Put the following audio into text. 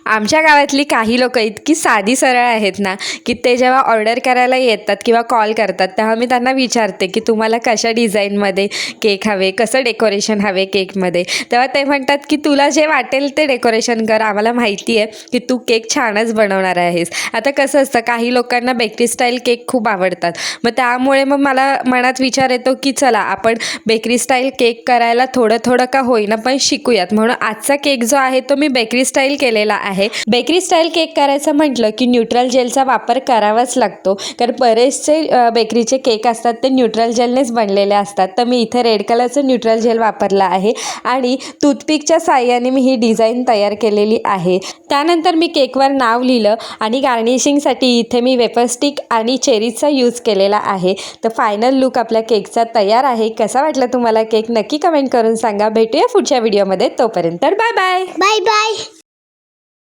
आमच्या गावातली काही लोकं इतकी साधी सरळ आहेत ना, की ते जेव्हा ऑर्डर करायला येतात किंवा कॉल करतात, तेव्हा मी त्यांना विचारते की तुम्हाला कशा डिझाईनमध्ये केक हवे, कसं डेकोरेशन हवे केकमध्ये. तेव्हा ते म्हणतात की तुला जे वाटेल ते डेकोरेशन कर, आम्हाला माहिती आहे की तू केक छानच बनवणार आहेस. आता कसं असतं, काही लोकांना बेकरी स्टाईल केक खूप आवडतात. मग त्यामुळे मला मनात विचार येतो की चला आपण बेकरी स्टाईल केक करायला थोडं थोडं का होईना पण शिकूयात. म्हणून आजचा केक जो आहे तो मी बेकरी स्टाईल केलेला आहे. बेकरी स्टाईल केक करायचं म्हटलं की न्यूट्रल जेलचा वापर करावाच लागतो, कारण बरेचसे बेकरीचे केक असतात ते न्यूट्रल जेलनेच बनलेले असतात. तर मी इथे रेड कलरचं न्यूट्रल जेल वापरला आहे आणि टूथपिकच्या साहाय्याने मी ही डिझाईन तयार केलेली आहे. त्यानंतर मी केकवर नाव लिहिलं आणि गार्निशिंगसाठी इथे मी वेफर स्टिक आणि चेरीजचा यूज केलेला आहे. तर फायनल लुक आपल्या केकचा तयार आहे. कसा वाटला तुम्हाला केक नक्की कमेंट करून सांगा. भेटूया पुढच्या व्हिडिओमध्ये. तोपर्यंत बाय बाय. Bye bye.